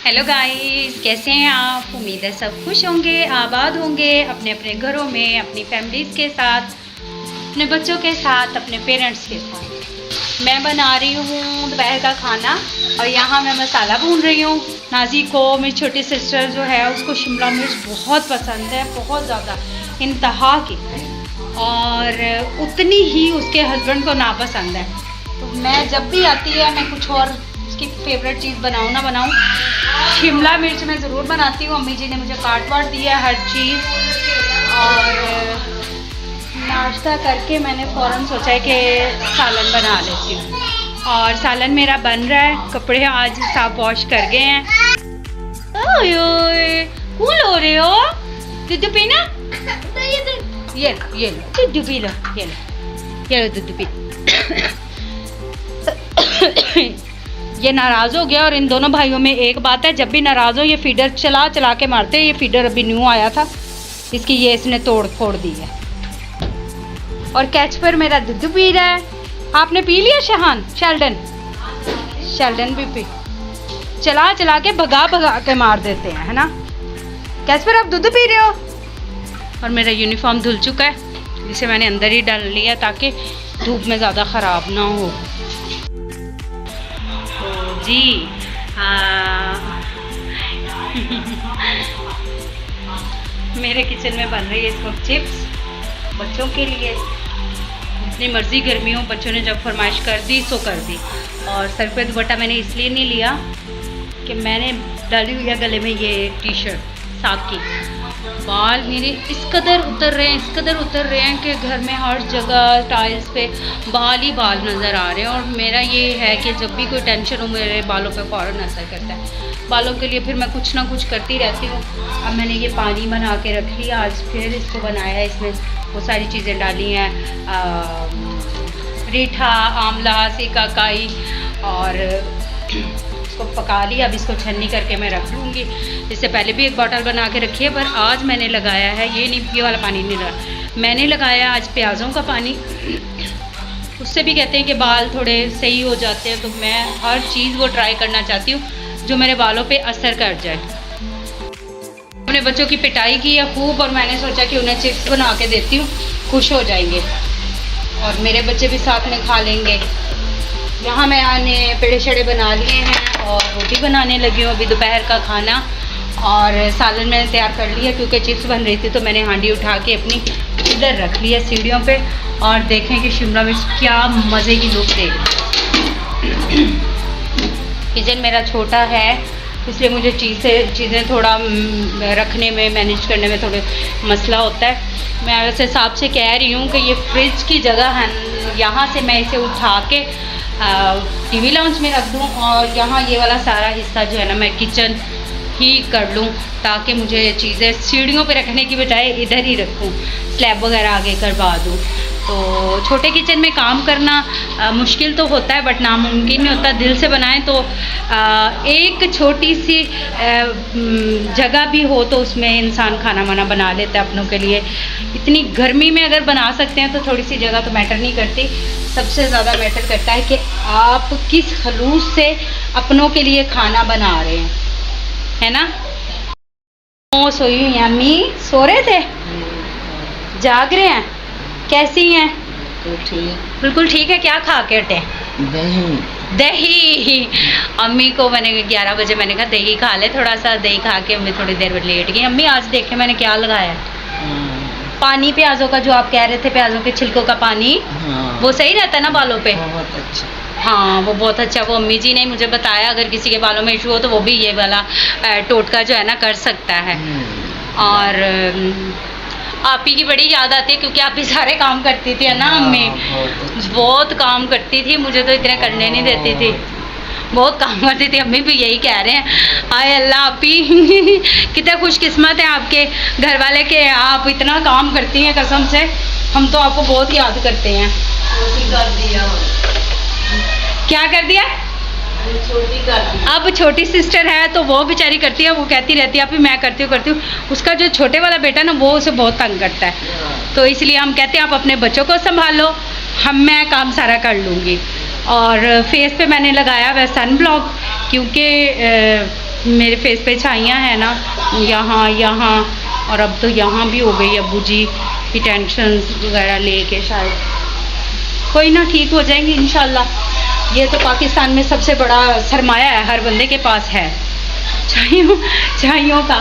Hello guys, कैसे हैं आप? उम्मीद है सब खुश होंगे, आबाद होंगे अपने अपने घरों में, अपनी फैमिलीज़ के साथ, अपने बच्चों के साथ, अपने पेरेंट्स के साथ। मैं बना रही हूँ दोपहर का खाना और यहाँ मैं मसाला भून रही हूँ। नाजी को, मेरी छोटी सिस्टर जो है, उसको शिमला मिर्च बहुत पसंद है, बहुत ज़्यादा, इंतहा की, और उतनी ही उसके हस्बैंड को नापसंद है। तो मैं जब भी आती है मैं कुछ और उसकी फेवरेट चीज़ बनाऊँ ना बनाऊँ, शिमला मिर्च मैं ज़रूर बनाती हूँ। अम्मी जी ने मुझे काट वाट दिया हर चीज़, और नाश्ता करके मैंने फ़ौरन सोचा है कि सालन बना लेती हूँ। और सालन मेरा बन रहा है। कपड़े आज साफ वॉश कर गए हैं। ओए कूल हो रहे हो? दूध पीना? ये दूध पी लो, ये दूध पी। ये नाराज़ हो गया, और इन दोनों भाइयों में एक बात है, जब भी नाराज़ हो ये फीडर चला चला के मारते हैं। ये फीडर अभी न्यू आया था, इसकी ये इसने तोड़ फोड़ दी है। और कैच पर मेरा दूध पी रहा है। आपने पी लिया शहान? शेल्डन भी पी, चला चला के भगा भगा के मार देते हैं, है ना? कैच पर आप दूध पी रहे हो? और मेरा यूनिफॉर्म धुल चुका है, इसे मैंने अंदर ही डाल लिया ताकि धूप में ज़्यादा ख़राब ना हो। जी मेरे किचन में बन रही है इसको चिप्स बच्चों के लिए। जितनी मर्ज़ी गर्मी हो, बच्चों ने जब फरमाइश कर दी सो कर दी। और सर पे दुपट्टा मैंने इसलिए नहीं लिया कि मैंने डाली हुई है गले में ये टी शर्ट साकी। बाल मेरे इस कदर उतर रहे हैं कि घर में हर जगह टाइल्स पे बाल ही बाल नज़र आ रहे हैं। और मेरा ये है कि जब भी कोई टेंशन हो मेरे बालों पे फ़ौरन असर करता है। बालों के लिए फिर मैं कुछ ना कुछ करती रहती हूँ। अब मैंने ये पानी बना के रख लिया, आज फिर इसको बनाया है। इसमें वो सारी चीज़ें डाली हैं, रीठा, आंवला, सिकाकाई, और इसको पका लिया। अब इसको छन्नी करके मैं रख लूँगी। इससे पहले भी एक बॉटल बना के रखी है, पर आज मैंने लगाया है ये वाला पानी नहीं लगा, मैंने लगाया आज प्याज़ों का पानी। उससे भी कहते हैं कि बाल थोड़े सही हो जाते हैं, तो मैं हर चीज़ वो ट्राई करना चाहती हूँ जो मेरे बालों पे असर कर जाए। अपने बच्चों की पिटाई की है खूब, और मैंने सोचा कि उन्हें चिप्स बना के देती हूँ, खुश हो जाएंगे और मेरे बच्चे भी साथ में खा लेंगे। यहाँ मैंने पेड़े शड़े बना लिए हैं और रोटी बनाने लगी हूँ अभी दोपहर का खाना। और सालन मैंने तैयार कर लिया क्योंकि चिप्स बन रही थी, तो मैंने हांडी उठा के अपनी इधर रख लिया सीढ़ियों पे। और देखें कि शिमला मिर्च क्या मज़े की लुक दे रही। किचन मेरा छोटा है, इसलिए मुझे चीज़ें थोड़ा रखने में, मैनेज करने में थोड़े मसला होता है। मैं वैसे साहब से कह रही हूँ कि ये फ्रिज की जगह है, यहाँ से मैं इसे उठा के टीवी लाउंज में रख दूँ, और यहाँ ये वाला सारा हिस्सा जो है ना मैं किचन ही कर लूँ, ताकि मुझे चीज़ें सीढ़ियों पे रखने की बजाय इधर ही रखूँ, स्लैब वगैरह आगे करवा दूँ। तो छोटे किचन में काम करना मुश्किल तो होता है, बट नामुमकिन नहीं होता। दिल से बनाएं तो एक छोटी सी जगह भी हो तो उसमें इंसान खाना वाना बना लेता है अपनों के लिए। इतनी गर्मी में अगर बना सकते हैं तो थोड़ी सी जगह तो मैटर नहीं करती। सबसे ज़्यादा मैटर करता है कि आप किस खलूस से अपनों के लिए खाना बना रहे हैं, है ना? ओ सोई हुई हैं अम्मी, सो रहे थे, जाग रहे हैं? कैसी हैं? तो ठीक, बिल्कुल ठीक है। क्या खा के हटे? दही। अम्मी को मैंने 11 बजे मैंने कहा दही खा ले, थोड़ा सा दही खा के अम्मी थोड़ी देर में लेट गई। अम्मी आज देखे मैंने क्या लगाया है, पानी प्याजों का, जो आप कह रहे थे प्याजों के छिलकों का पानी। वो सही रहता है ना बालों पे? बहुत अच्छा। हाँ, वो बहुत अच्छा। वो अम्मी जी ने मुझे बताया, अगर किसी के बालों में इशू हो तो वो भी ये वाला टोटका जो है ना कर सकता है। और आप ही की बड़ी याद आती है क्योंकि आप भी सारे काम करती थी, है ना अम्मी? बहुत काम करती थी, मुझे तो इतने करने नहीं देती थी, बहुत काम करती थी। अम्मी भी यही कह रहे हैं, हाय अल्लाह आप ही कितने खुशकिस्मत हैं आपके घर वाले के, आप इतना काम करती हैं। कसम से हम तो आपको बहुत याद करते हैं। क्या कर दिया? अब छोटी सिस्टर है तो वो बेचारी करती है, वो कहती रहती है आप ही मैं करती हूँ। उसका जो छोटे वाला बेटा ना वो उसे बहुत तंग करता है, तो इसलिए हम कहते हैं आप अपने बच्चों को संभालो, मैं काम सारा कर लूँगी। और फेस पे मैंने लगाया हुआ सन ब्लॉक, क्योंकि मेरे फेस पे छाइयाँ हैं ना, यहाँ यहाँ, और अब तो यहाँ भी हो गई। अब्बू जी की टेंशन वगैरह लेके शायद कोई ना, ठीक हो जाएंगी इंशाल्लाह। ये तो पाकिस्तान में सबसे बड़ा सरमाया है, हर बंदे के पास है छाइयों का।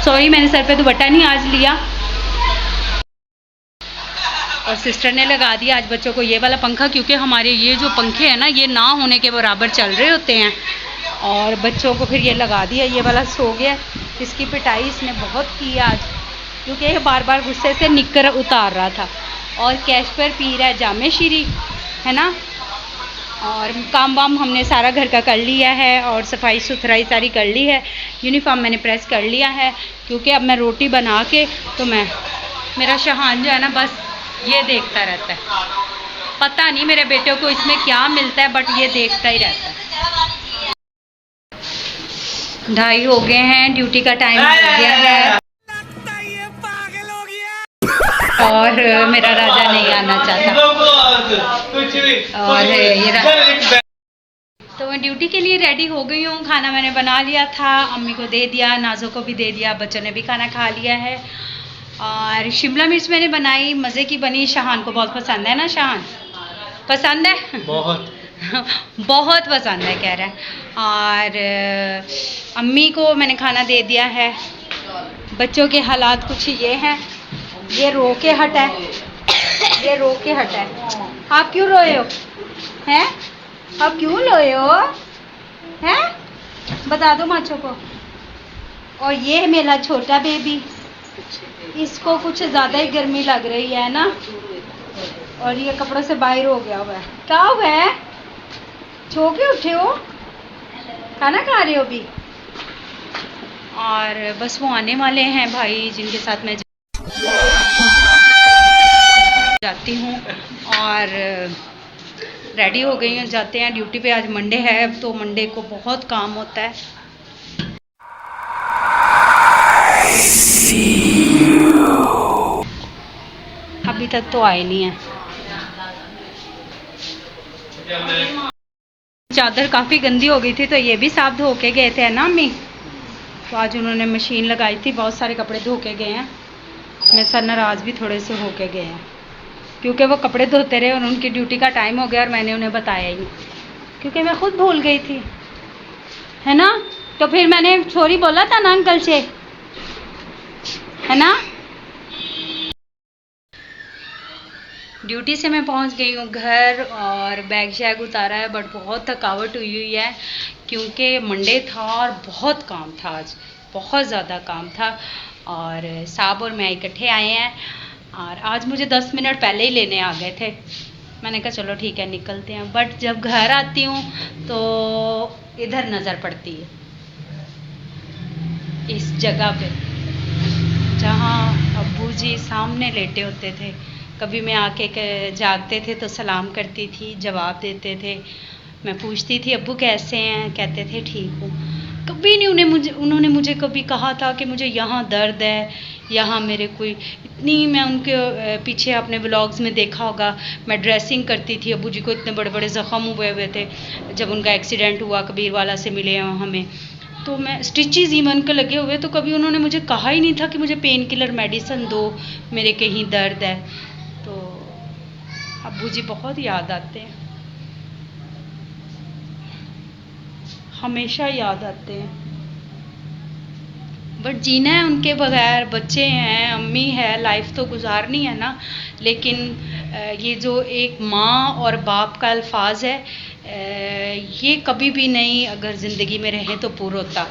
सॉरी मैंने सर पे दुपट्टा नहीं आज लिया। और सिस्टर ने लगा दिया आज बच्चों को ये वाला पंखा, क्योंकि हमारे ये जो पंखे हैं ना, ये ना होने के बराबर चल रहे होते हैं, और बच्चों को फिर ये लगा दिया। ये वाला सो गया, इसकी पिटाई इसने बहुत की आज, क्योंकि ये बार बार गुस्से से निक्कर उतार रहा था। और कैश पर पी रहा है जामे शीरी, है ना। और काम वाम हमने सारा घर का कर लिया है, और सफाई सुथराई सारी कर ली है। यूनिफॉर्म मैंने प्रेस कर लिया है, क्योंकि अब मैं रोटी बना के तो मेरा शहान जो है ना, बस ये देखता रहता है। पता नहीं मेरे बेटे को इसमें क्या मिलता है, बट ये देखता ही रहता है। 2:30 हो गए हैं, ड्यूटी का टाइम हो गया है, और मेरा राजा नहीं आना चाहता। और ये तो मैं ड्यूटी के लिए रेडी हो गई हूँ। खाना मैंने बना लिया था, अम्मी को दे दिया, नाजो को भी दे दिया, बच्चों ने भी खाना खा लिया है। और शिमला मिर्च मैंने बनाई, मज़े की बनी। शाहान को बहुत पसंद है ना, शाहान पसंद है बहुत बहुत पसंद है कह रहा है। और अम्मी को मैंने खाना दे दिया है। बच्चों के हालात कुछ ये हैं, ये रो के हटा है, ये रो के हटा है। आप क्यों रोए हो हैं? आप क्यों रोए हो हैं? बता दो माचो को। और ये मेरा छोटा बेबी, इसको कुछ ज़्यादा ही गर्मी लग रही है ना, और ये कपड़ों से बाहर हो गया हुआ है। क्या हुआ है? सो के उठे हो? खाना खा रहे हो अभी? और बस वो आने वाले हैं भाई, जिनके साथ मैं जाती हूँ। और रेडी हो गई हूँ, जाते हैं ड्यूटी पे। आज मंडे है, तो मंडे को बहुत काम होता है। अभी तक तो आए नहीं है। चादर काफ़ी गंदी हो गई थी, तो ये भी साफ धो के गए थे ना अम्मी। तो आज उन्होंने मशीन लगाई थी, बहुत सारे कपड़े धो के गए हैं। मेरे सर नाराज भी थोड़े से होके गए हैं, क्योंकि वो कपड़े धोते रहे और उनकी ड्यूटी का टाइम हो गया, और मैंने उन्हें बताया ही नहीं, क्योंकि मैं खुद भूल गई थी, है ना। तो फिर मैंने सॉरी बोला था ना अंकल से, है ना। ड्यूटी से मैं पहुंच गई हूँ घर, और बैग शैग उतारा है, बट बहुत थकावट हुई है, क्योंकि मंडे था और बहुत काम था आज, बहुत ज़्यादा काम था। और साहब और मैं इकट्ठे आए हैं, और आज मुझे 10 मिनट पहले ही लेने आ गए थे। मैंने कहा चलो ठीक है निकलते हैं, बट जब घर आती हूँ तो इधर नज़र पड़ती है, इस जगह पे जहाँ अब्बू जी सामने लेटे होते थे। कभी मैं आके जागते थे तो सलाम करती थी, जवाब देते थे। मैं पूछती थी अब्बू कैसे हैं, कहते थे ठीक हूँ। कभी नहीं उन्होंने मुझे कभी कहा था कि मुझे यहाँ दर्द है, यहाँ मेरे कोई इतनी। मैं उनके पीछे अपने व्लॉग्स में देखा होगा, मैं ड्रेसिंग करती थी। अब्बू जी को इतने बड़े बड़े ज़ख़म हुए थे जब उनका एक्सीडेंट हुआ, कबीर वाला से मिले हमें, तो मैं स्टिचेस ईवन के लगे हुए, तो कभी उन्होंने मुझे कहा ही नहीं था कि मुझे पेन किलर मेडिसिन दो, मेरे कहीं दर्द है। तो अब्बू जी बहुत याद आते हैं, हमेशा याद आते हैं। बट जीना है उनके बगैर, बच्चे हैं, अम्मी है, लाइफ तो गुजारनी है ना। लेकिन ये जो एक माँ और बाप का अल्फाज है, ये कभी भी नहीं अगर ज़िंदगी में रहे तो पूरा होता।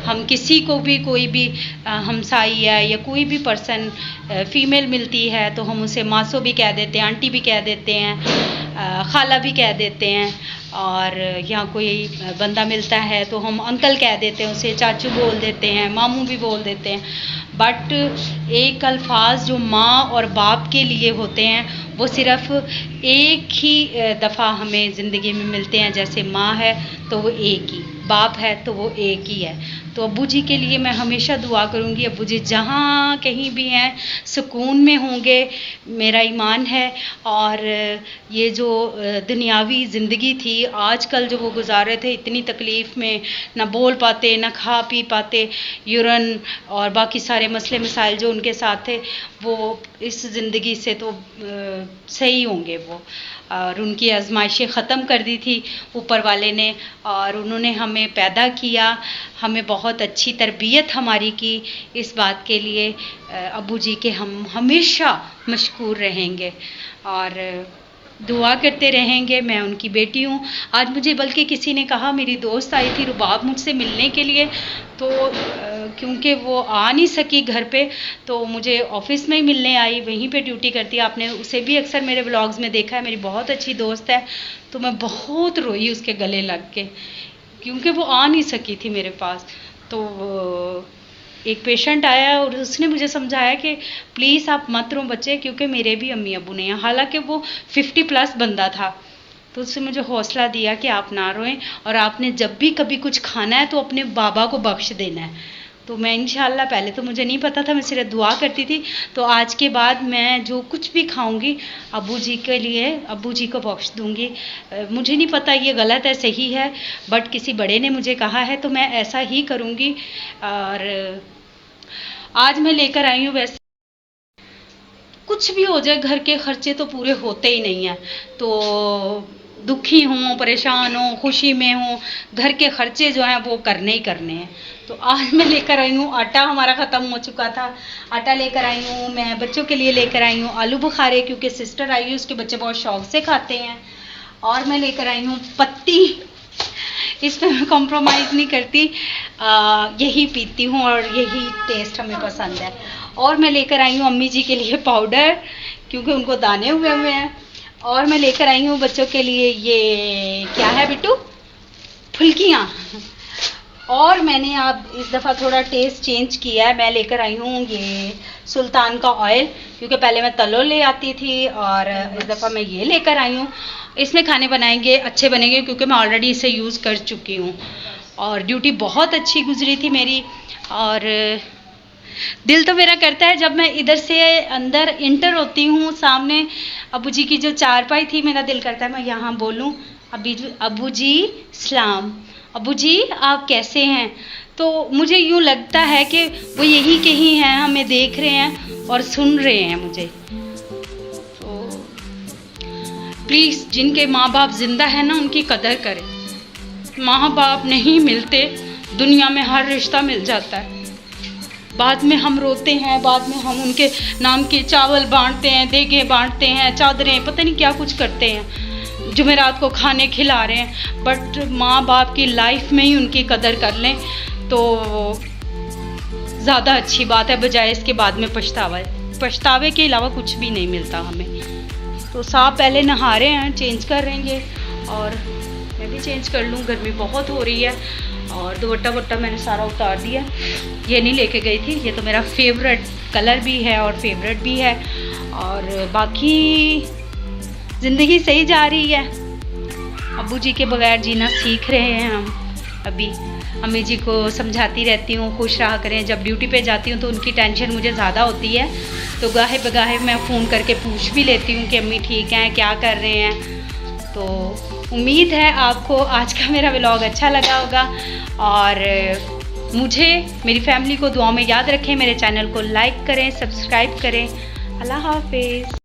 हम किसी को भी, कोई भी हमसाई है या कोई भी पर्सन फ़ीमेल मिलती है तो हम उसे मासो भी कह देते हैं, आंटी भी कह देते हैं, खाला भी कह देते हैं। और यहाँ कोई बंदा मिलता है तो हम अंकल कह देते हैं, उसे चाचू बोल देते हैं, मामू भी बोल देते हैं। बट एक अल्फाज जो माँ और बाप के लिए होते हैं वो सिर्फ़ एक ही दफ़ा हमें ज़िंदगी में मिलते हैं। जैसे माँ है तो वो एक ही, बाप है तो वो एक ही है। तो अब्बू जी के लिए मैं हमेशा दुआ करूँगी, अब्बू जी जहाँ कहीं भी हैं सुकून में होंगे, मेरा ईमान है। और ये जो दुनियावी ज़िंदगी थी आजकल जो वो गुजार रहे थे इतनी तकलीफ़ में, ना बोल पाते ना खा पी पाते, यूरन और बाकी सारे मसले मसाइल जो उनके साथ थे, वो इस ज़िंदगी से तो सही होंगे वो। और उनकी आजमाइशें ख़त्म कर दी थी ऊपर वाले ने, और उन्होंने हमें पैदा किया, हमें बहुत अच्छी तरबियत हमारी की। इस बात के लिए अब्बू जी के हम हमेशा मशकूर रहेंगे और दुआ करते रहेंगे। मैं उनकी बेटी हूँ। आज मुझे बल्कि किसी ने कहा, मेरी दोस्त आई थी रुबाब मुझसे मिलने के लिए, तो क्योंकि वो आ नहीं सकी घर पे, तो मुझे ऑफिस में ही मिलने आई, वहीं पे ड्यूटी करती है। आपने उसे भी अक्सर मेरे व्लॉग्स में देखा है, मेरी बहुत अच्छी दोस्त है। तो मैं बहुत रोई उसके गले लग के, क्योंकि वो आ नहीं सकी थी मेरे पास। तो एक पेशेंट आया और उसने मुझे समझाया कि प्लीज़ आप मत रो बच्चे, क्योंकि मेरे भी अम्मी अबू नहीं हैं। हालांकि वो 50+ बंदा था, तो उसने मुझे हौसला दिया कि आप ना रोएं, और आपने जब भी कभी कुछ खाना है तो अपने बाबा को बख्श देना है। तो मैं इंशाल्लाह, पहले तो मुझे नहीं पता था, मैं सिर्फ दुआ करती थी। तो आज के बाद मैं जो कुछ भी खाऊंगी अब्बू जी के लिए, अब्बू जी को बख्श दूंगी। मुझे नहीं पता ये गलत है सही है, बट किसी बड़े ने मुझे कहा है तो मैं ऐसा ही करूंगी। और आज मैं लेकर आई हूँ, वैसे कुछ भी हो जाए घर के खर्चे तो पूरे होते ही नहीं हैं। तो दुखी हूँ, परेशान हूँ, खुशी में हूँ, घर के खर्चे जो हैं वो करने ही करने हैं। तो आज मैं लेकर आई हूँ, आटा हमारा ख़त्म हो चुका था, आटा लेकर आई हूँ। मैं बच्चों के लिए लेकर आई हूँ आलू बुखारे, क्योंकि सिस्टर आई है, उसके बच्चे बहुत शौक से खाते हैं। और मैं लेकर आई हूँ पत्ती, इस पर मैं कॉम्प्रोमाइज़ नहीं करती, यही पीती हूँ और यही टेस्ट हमें पसंद है। और मैं लेकर आई हूँ अम्मी जी के लिए पाउडर, क्योंकि उनको दाने हुए हैं। और मैं लेकर आई हूँ बच्चों के लिए, ये क्या है बिट्टू, फुल्कियाँ। और मैंने अब इस दफ़ा थोड़ा टेस्ट चेंज किया है, मैं लेकर आई हूँ ये सुल्तान का ऑयल, क्योंकि पहले मैं तलो ले आती थी, और इस दफ़ा मैं ये लेकर आई हूँ। इसमें खाने बनाएंगे, अच्छे बनेंगे, क्योंकि मैं ऑलरेडी इसे यूज़ कर चुकी हूँ। और ड्यूटी बहुत अच्छी गुजरी थी मेरी, और दिल तो मेरा करता है जब मैं इधर से अंदर इंटर होती हूँ, सामने अब्बू जी की जो चारपाई थी, मेरा दिल करता है मैं यहाँ बोलूँ, अब्बू जी सलाम, अब्बू जी आप कैसे हैं। तो मुझे यूँ लगता है कि वो यही कहीं हैं, हमें देख रहे हैं और सुन रहे हैं मुझे। तो प्लीज़ जिनके माँ बाप जिंदा है ना, उनकी कदर करें। माँ बाप नहीं मिलते, दुनिया में हर रिश्ता मिल जाता है। बाद में हम रोते हैं, बाद में हम उनके नाम के चावल बांटते हैं, देगे बांटते हैं, चादरें, पता नहीं क्या कुछ करते हैं, जुमेरात को खाने खिला रहे हैं। बट माँ बाप की लाइफ में ही उनकी कदर कर लें तो ज़्यादा अच्छी बात है, बजाय इसके बाद में पछतावे के अलावा कुछ भी नहीं मिलता हमें। तो साहब पहले नहा रहे हैं, चेंज करेंगे, और मैं भी चेंज कर लूँ, गर्मी बहुत हो रही है। और दुपट्टा वट्टा मैंने सारा उतार दिया, ये नहीं लेके गई थी, ये तो मेरा फेवरेट कलर भी है और फेवरेट भी है। और बाकी ज़िंदगी सही जा रही है, अब्बू जी के बगैर जीना सीख रहे हैं हम अभी। अम्मी जी को समझाती रहती हूँ खुश रहा करें। जब ड्यूटी पे जाती हूँ तो उनकी टेंशन मुझे ज़्यादा होती है, तो गाहे बगाहे मैं फ़ोन करके पूछ भी लेती हूँ कि अम्मी ठीक हैं, क्या कर रहे हैं। तो उम्मीद है आपको आज का मेरा व्लॉग अच्छा लगा होगा, और मुझे, मेरी फैमिली को दुआ में याद रखें। मेरे चैनल को लाइक करें, सब्सक्राइब करें। अल्लाह हाफिज़।